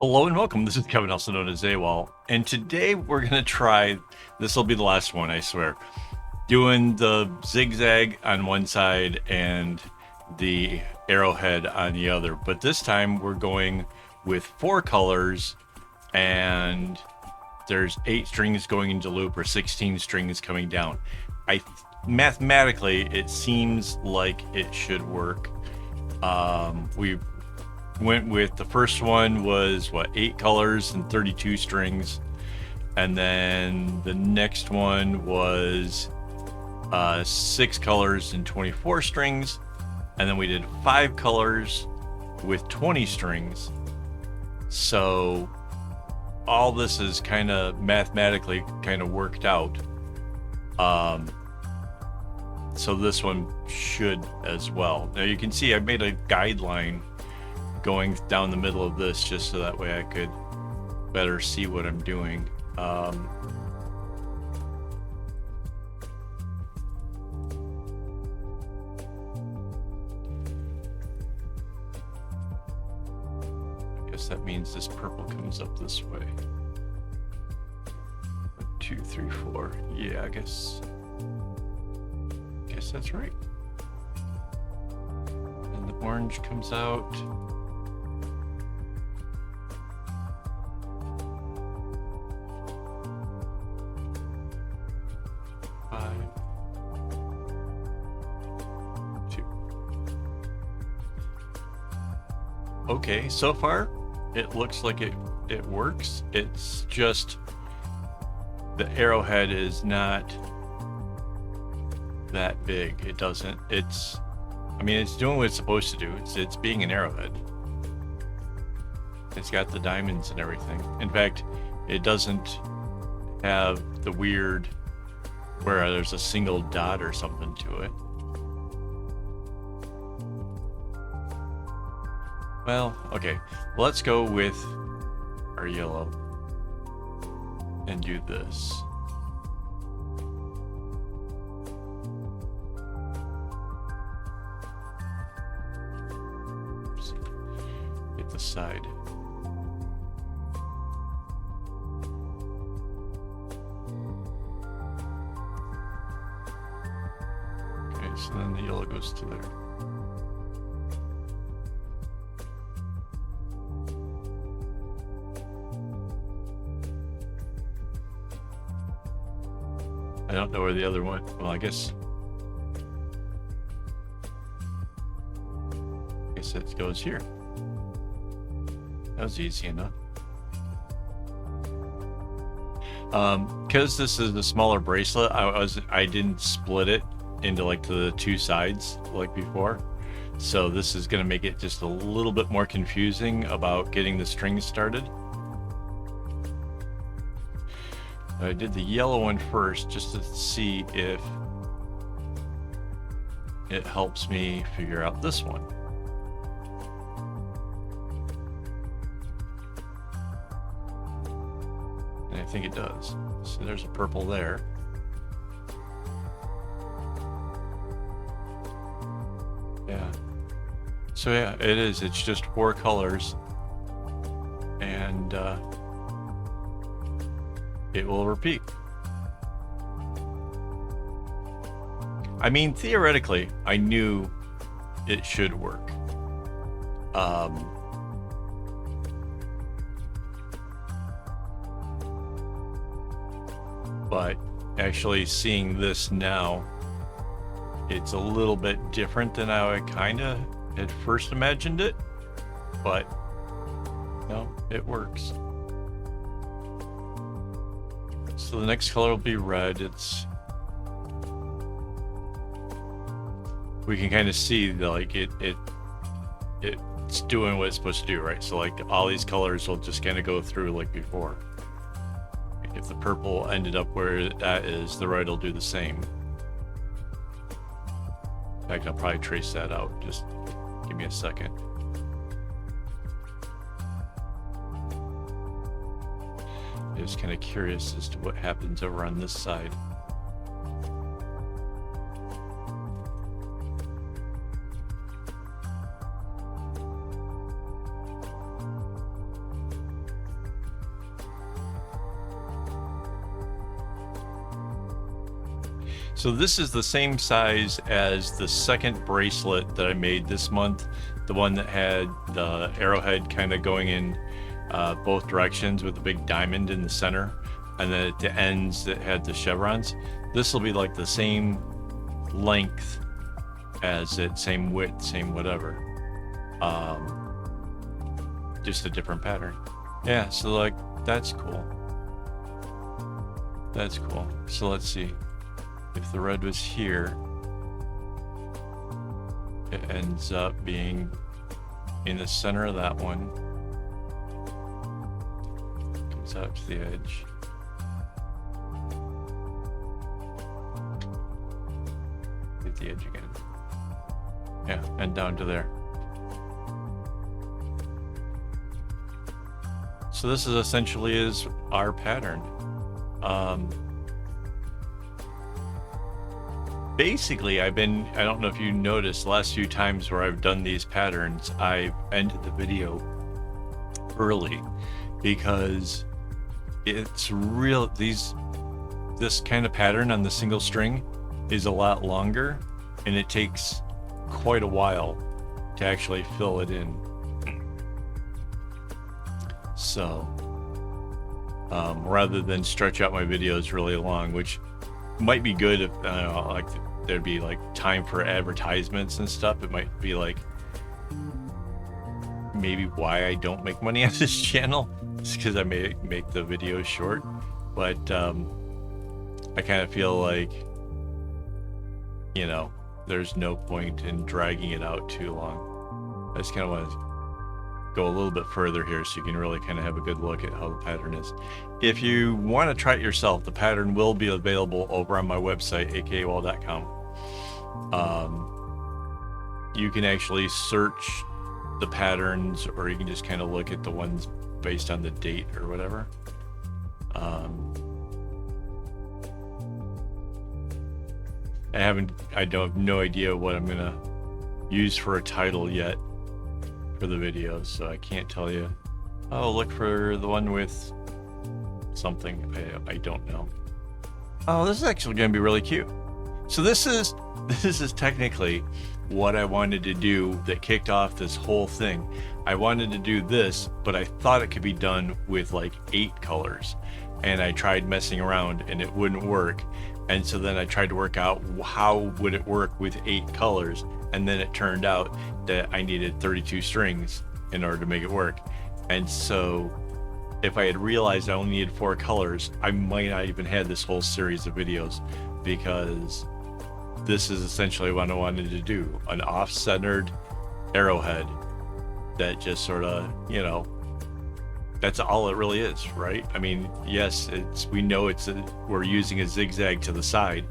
Hello and welcome. This is Kevin, also known as AWOL, and today we're gonna try. This will be the last one, I swear. Doing the zigzag on one side and the arrowhead on the other, but this time we're going with 4 colors, and there's 8 strings going into loop or 16 strings coming down. Mathematically, it seems like it should work. We went with the first one was what, 8 colors and 32 strings, and then the next one was 6 colors and 24 strings, and then we did 5 colors with 20 strings. So all this is kind of mathematically kind of worked out. So this one should as well. Now you can see I made a guideline going down the middle of this just so that way I could better see what I'm doing. I guess that means this purple comes up this way. 1, 2, 3, 4. Yeah, I guess that's right. And the orange comes out. Okay, so far it looks like it works. It's just the arrowhead is not that big. It doesn't, I mean, it's doing what it's supposed to do. It's being an arrowhead. It's got the diamonds and everything. In fact, it doesn't have the weird where there's a single dot or something to it. Well, okay, let's go with our yellow and do this. Oops. Hit the side. Okay, so then the yellow goes to there. I don't know where the other one. Well, I guess it goes here. That was easy enough. Because this is a smaller bracelet, I didn't split it into like the 2 sides like before. So this is going to make it just a little bit more confusing about getting the strings started. I did the yellow one first just to see if it helps me figure out this one. And I think it does. So there's a purple there. Yeah. So yeah, it is. It's just 4 colors. And it will repeat. I mean, theoretically, I knew it should work. But actually seeing this now, it's a little bit different than how I kind of had first imagined it, but no, it works. So the next color will be red. We can kind of see the, like it's doing what it's supposed to do, right? So like all these colors will just kind of go through like before. If the purple ended up where that is, the red will do the same. In fact, I'll probably trace that out. Just give me a second. I'm just kind of curious as to what happens over on this side. So this is the same size as the second bracelet that I made this month, the one that had the arrowhead kind of going in both directions with a big diamond in the center, and then at the ends it had the chevrons. This will be like the same length as it, same width, same whatever, just a different pattern. Yeah, so like that's cool. That's cool. So let's see. If the red was here, it ends up being in the center of that one. Comes out to the edge. Hit the edge again. Yeah, and down to there. So this is essentially is our pattern. Basically, I don't know if you noticed, the last few times where I've done these patterns, I've ended the video early because it's real. This kind of pattern on the single string is a lot longer, and it takes quite a while to actually fill it in. So, rather than stretch out my videos really long, which might be good if like there'd be like time for advertisements and stuff, it might be like maybe why I don't make money on this channel. It's because I make the videos short, but I kind of feel like, you know, there's no point in dragging it out too long. I just kind of want to go a little bit further here so you can really kind of have a good look at how the pattern is. If you want to try it yourself, the pattern will be available over on my website, akaAWOL.com. You can actually search the patterns, or you can just kind of look at the ones based on the date or whatever. I have no idea what I'm gonna use for a title yet for the videos, so I can't tell you. Oh, look for the one with something. I don't know. Oh, this is actually going to be really cute. So this is technically what I wanted to do that kicked off this whole thing. I wanted to do this, but I thought it could be done with like 8 colors, and I tried messing around and it wouldn't work. And so then I tried to work out how would it work with 8 colors, and then it turned out that I needed 32 strings in order to make it work. And so if I had realized I only needed 4 colors, I might not even had this whole series of videos, because this is essentially what I wanted to do, an off-centered arrowhead that just sort of, you know, that's all it really is, right? I mean, yes, we know we're using a zigzag to the side,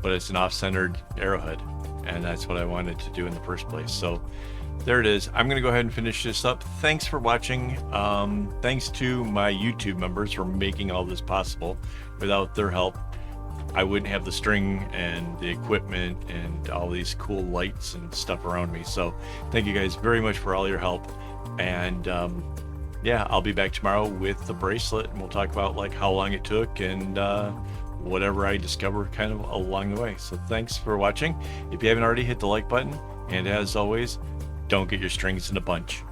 but it's an off-centered arrowhead, and that's what I wanted to do in the first place. So there it is. I'm going to go ahead and finish this up. Thanks for watching. Thanks to my YouTube members for making all this possible. Without their help, I wouldn't have the string and the equipment and all these cool lights and stuff around me. So thank you guys very much for all your help. And yeah, I'll be back tomorrow with the bracelet, and we'll talk about like how long it took and whatever I discover kind of along the way. So thanks for watching. If you haven't already, hit the like button, and as always, don't get your strings in a bunch.